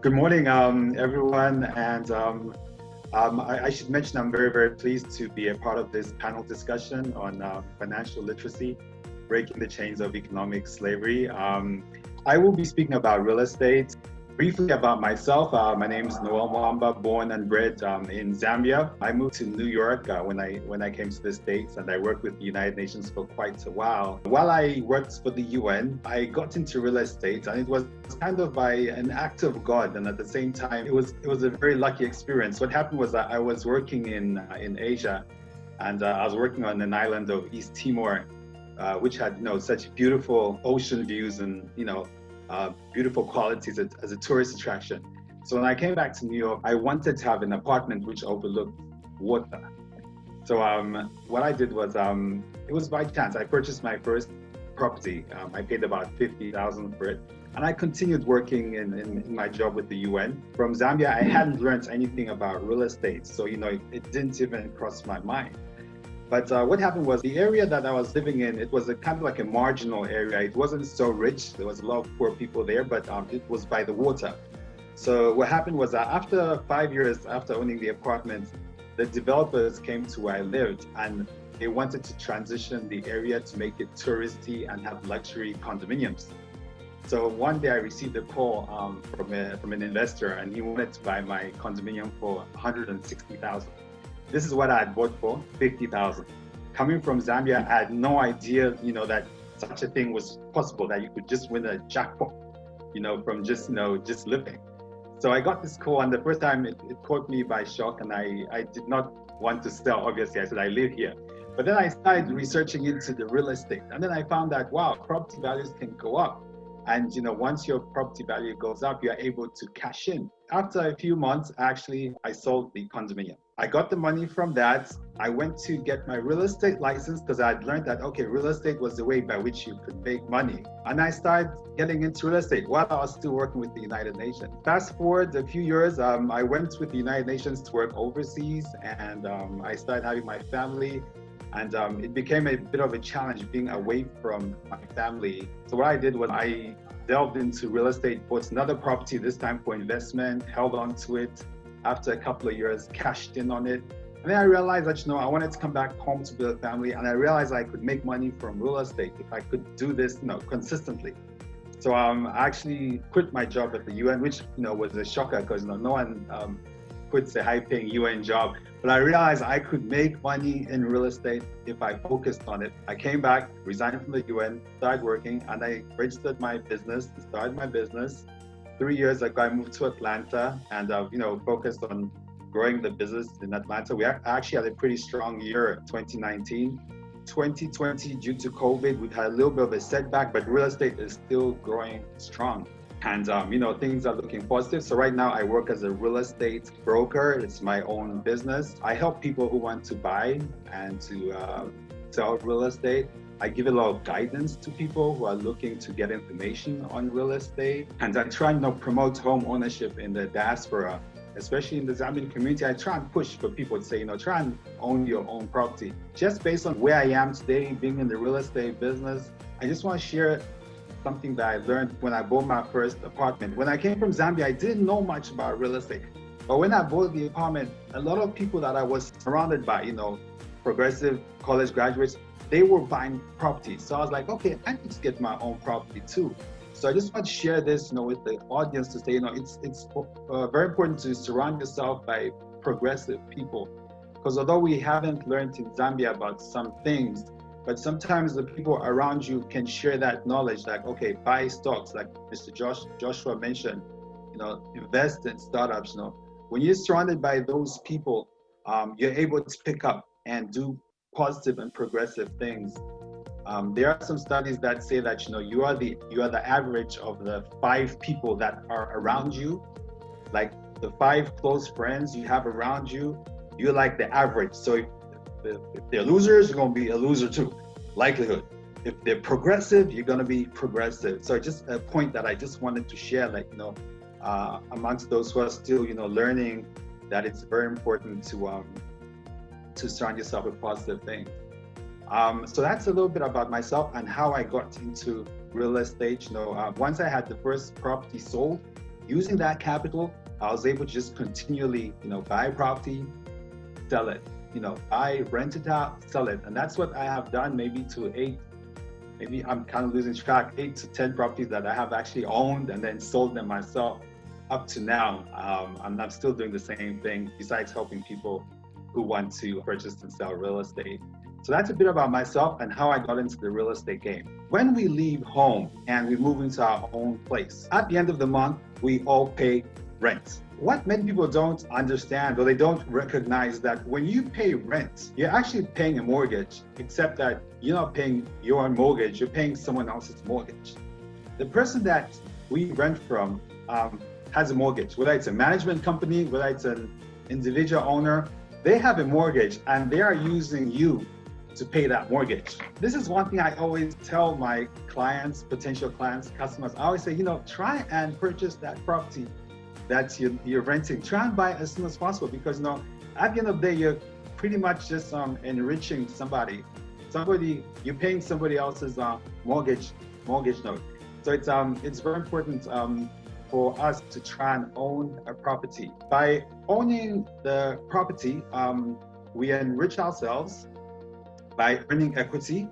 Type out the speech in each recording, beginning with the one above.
Good morning, everyone. And I should mention I'm very, very pleased to be a part of this panel discussion on financial literacy, breaking the chains of economic slavery. I will be speaking about real estate. Briefly about myself, my name is Mwamba, born and bred in Zambia. I moved to New York when I came to the States, and I worked with the United Nations for quite a while. While I worked for the UN, I got into real estate, and it was kind of by an act of God, and at the same time, it was a very lucky experience. What happened was that I was working in Asia, and I was working on an island of East Timor, which had such beautiful ocean views and beautiful qualities as a tourist attraction. So when I came back to New York, I wanted to have an apartment which overlooked water. So what I did was, it was by chance. I purchased my first property. I paid about 50,000 for it. And I continued working in my job with the UN. From Zambia, I hadn't learned anything about real estate. So, it didn't even cross my mind. But what happened was the area that I was living in, it was a kind of like a marginal area. It wasn't so rich. There was a lot of poor people there, but it was by the water. So what happened was that after 5 years after owning the apartment, the developers came to where I lived, and they wanted to transition the area to make it touristy and have luxury condominiums. So one day I received a call from an investor, and he wanted to buy my condominium for 160,000. This is what I had bought for, 50,000. Coming from Zambia, I had no idea, that such a thing was possible, that you could just win a jackpot, from just living. So I got this call, and the first time it caught me by shock, and I did not want to sell, obviously. I said, I live here. But then I started researching into the real estate, and then I found that, wow, property values can go up. And once your property value goes up, you're able to cash in. After a few months, actually, I sold the condominium. I got the money from that. I went to get my real estate license because I had learned that, okay, real estate was the way by which you could make money. And I started getting into real estate while I was still working with the United Nations. Fast forward a few years, I went with the United Nations to work overseas, and I started having my family. And it became a bit of a challenge being away from my family. So what I did was I delved into real estate, bought another property, this time for investment, held on to it. After a couple of years, cashed in on it. And then I realized that, I wanted to come back home to build a family. And I realized I could make money from real estate if I could do this, consistently. So I actually quit my job at the UN, which, was a shocker because, no one quits a high-paying UN job. But I realized I could make money in real estate if I focused on it. I came back, resigned from the UN, started working, and I registered my business, started my business. 3 years ago, I moved to Atlanta and, focused on growing the business in Atlanta. We actually had a pretty strong year, 2019. 2020, due to COVID, we had a little bit of a setback, but real estate is still growing strong. And, things are looking positive. So right now I work as a real estate broker. It's my own business. I help people who want to buy and to sell real estate. I give a lot of guidance to people who are looking to get information on real estate. And I try and promote home ownership in the diaspora, especially in the Zambian community. I try and push for people to say, try and own your own property. Just based on where I am today, being in the real estate business, I just want to share something that I learned when I bought my first apartment. When I came from Zambia, I didn't know much about real estate. But when I bought the apartment, a lot of people that I was surrounded by, progressive college graduates, they were buying property. So I was like, okay, I need to get my own property too. So I just want to share this, with the audience to say, it's very important to surround yourself by progressive people. Because although we haven't learned in Zambia about some things, but sometimes the people around you can share that knowledge, like, okay, buy stocks, like Mr. Joshua mentioned, invest in startups. When you're surrounded by those people, you're able to pick up and do positive and progressive things. There are some studies that say that you are the average of the 5 people that are around you, like the 5 close friends you have around you. You're like the average. So if they're losers, you're gonna be a loser too, likelihood. If they're progressive, you're gonna be progressive. So just a point that I just wanted to share, amongst those who are still learning, that it's very important to surround yourself with positive things. So that's a little bit about myself and how I got into real estate. Once I had the first property sold, Using that capital, I was able to just continually, buy property, sell it, buy, rent it out, sell it. And that's what I have done, maybe I'm kind of losing track, 8 to 10 properties that I have actually owned and then sold them myself up to now. And I'm still doing the same thing besides helping people who want to purchase and sell real estate. So that's a bit about myself and how I got into the real estate game. When we leave home and we move into our own place, at the end of the month, we all pay rent. What many people don't understand, or they don't recognize, that when you pay rent, you're actually paying a mortgage, except that you're not paying your own mortgage, you're paying someone else's mortgage. The person that we rent from has a mortgage, whether it's a management company, whether it's an individual owner, they have a mortgage and they are using you to pay that mortgage. This is one thing I always tell my clients, potential clients, customers. I always say, try and purchase that property that you're renting. Try and buy it as soon as possible, because at the end of the day, you're pretty much just enriching somebody. You're paying somebody else's mortgage note. So it's very important for us to try and own a property. By owning the property, we enrich ourselves by earning equity,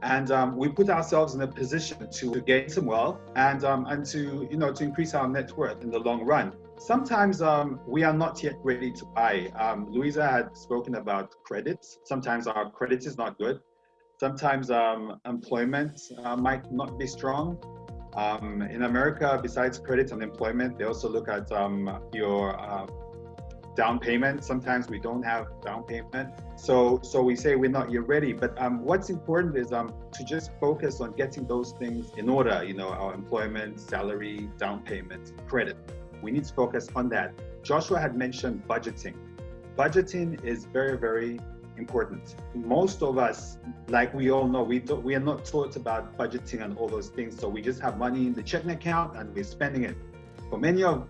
and we put ourselves in a position to gain some wealth and to increase our net worth in the long run. Sometimes we are not yet ready to buy. Louisa had spoken about credit. Sometimes our credit is not good. Sometimes employment might not be strong. In America, besides credit and employment, they also look at your down payment. Sometimes we don't have down payment. So we say we're not yet ready. But what's important is to just focus on getting those things in order, our employment, salary, down payment, credit. We need to focus on that. Joshua had mentioned budgeting. Budgeting is very, very important. Most of us, like we all know, we are not taught about budgeting and all those things. So we just have money in the checking account and we're spending it. For many of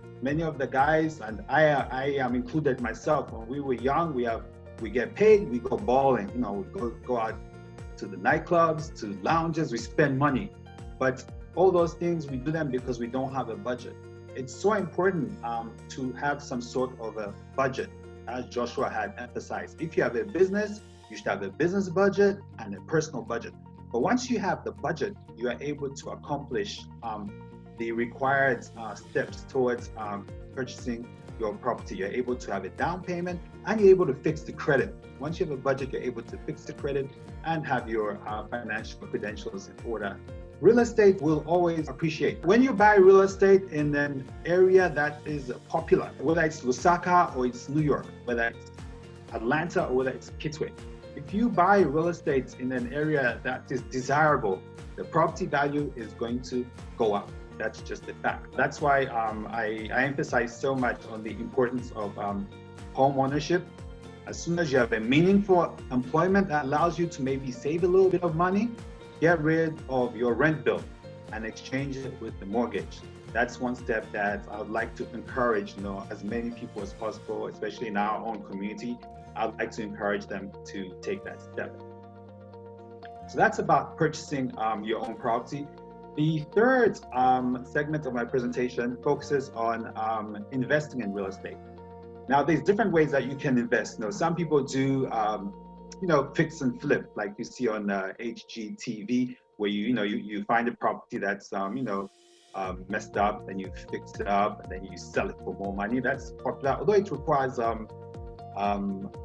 the guys, and I am included myself, when we were young, we get paid, we go bowling, we go out to the nightclubs, to lounges, we spend money. But all those things, we do them because we don't have a budget. It's so important to have some sort of a budget, as Joshua had emphasized. If you have a business, you should have a business budget and a personal budget. But once you have the budget, you are able to accomplish the required steps towards purchasing your property. You're able to have a down payment and you're able to fix the credit. Once you have a budget, you're able to fix the credit and have your financial credentials in order. Real estate will always appreciate. When you buy real estate in an area that is popular, whether it's Lusaka or it's New York, whether it's Atlanta or whether it's Kitwe, if you buy real estate in an area that is desirable, the property value is going to go up. That's just a fact. That's why I emphasize so much on the importance of home ownership. As soon as you have a meaningful employment that allows you to maybe save a little bit of money, get rid of your rent bill and exchange it with the mortgage. That's one step that I would like to encourage, as many people as possible, especially in our own community. I'd like to encourage them to take that step. So that's about purchasing your own property. The third segment of my presentation focuses on investing in real estate. Now, there's different ways that you can invest. Some people do fix and flip, like you see on HGTV, where you find a property that's messed up and you fix it up and then you sell it for more money. That's popular, although it requires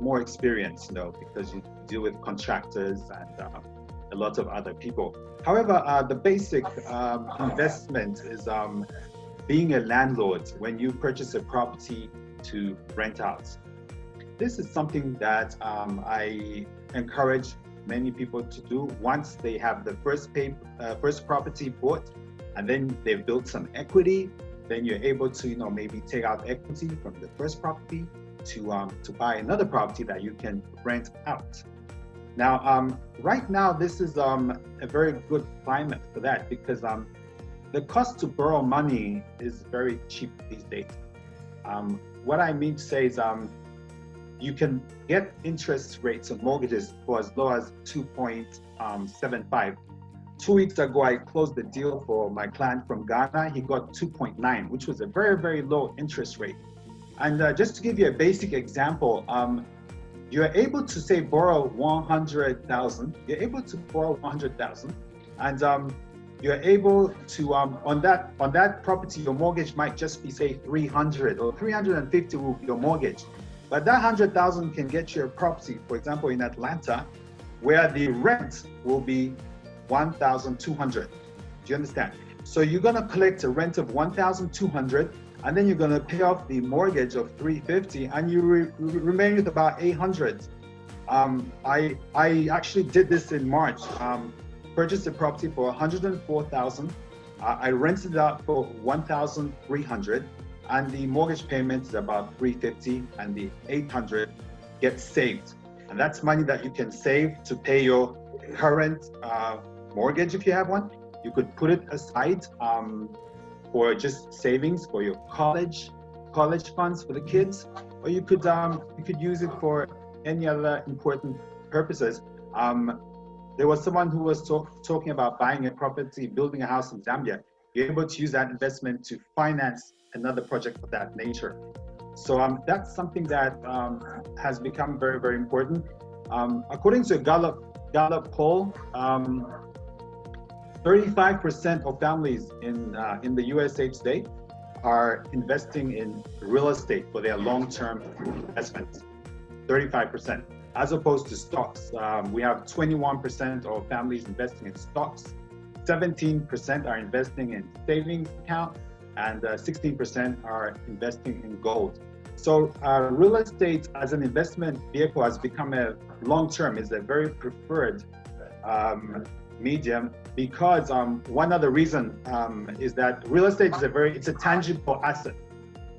more experience, because you deal with contractors and a lot of other people. However, the basic investment is being a landlord when you purchase a property to rent out. This is something that I encourage many people to do. Once they have the first property bought, and then they've built some equity, then you're able to maybe take out equity from the first property to buy another property that you can rent out. Now, right now, this is a very good climate for that, because the cost to borrow money is very cheap these days. What I mean to say is you can get interest rates on mortgages for as low as 2.75. 2 weeks ago, I closed the deal for my client from Ghana. He got 2.9, which was a very, very low interest rate. And just to give you a basic example, you're able to say borrow 100,000. You're able to borrow 100,000, and you're able to on that property, your mortgage might just be say 300 or 350 will be your mortgage, but that 100,000 can get you a property, for example, in Atlanta, where the rent will be 1,200. Do you understand? So you're gonna collect a rent of 1,200, and then you're gonna pay off the mortgage of 350, and you remain with about 800. I actually did this in March. Purchased a property for 104,000. I rented it out for 1,300, and the mortgage payment is about 350, and the 800 gets saved. And that's money that you can save to pay your current mortgage if you have one. You could put it aside for just savings for your college funds for the kids, or you could use it for any other important purposes. There was someone who was talking about buying a property, building a house in Zambia. You're able to use that investment to finance another project of that nature. So that's something that has become very, very important. According to a Gallup poll, 35% of families in the USA today are investing in real estate for their long-term investments. 35%, as opposed to stocks. We have 21% of families investing in stocks, 17% are investing in savings account, and 16% are investing in gold. So real estate as an investment vehicle has become a long-term, is a very preferred medium, because one other reason is that real estate is it's a tangible asset.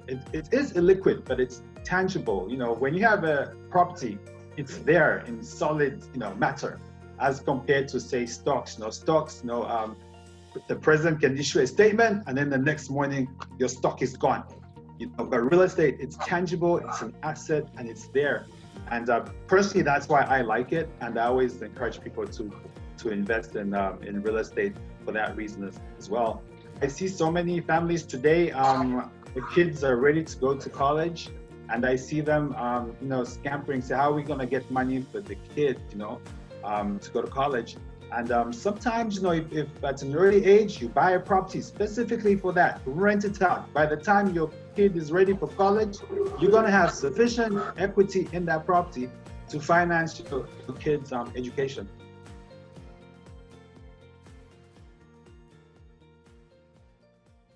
It is illiquid, but it's tangible. You know, when you have a property, it's there in solid, matter, as compared to say stocks. The president can issue a statement, and then the next morning your stock is gone. But real estate, it's tangible, it's an asset, and it's there. And personally, that's why I like it, and I always encourage people to invest in real estate for that reason as well. I see so many families today, the kids are ready to go to college, and I see them, scampering, say, how are we gonna get money for the kid, to go to college? And sometimes, if at an early age, you buy a property specifically for that, rent it out. By the time your kid is ready for college, you're gonna have sufficient equity in that property to finance your kid's education.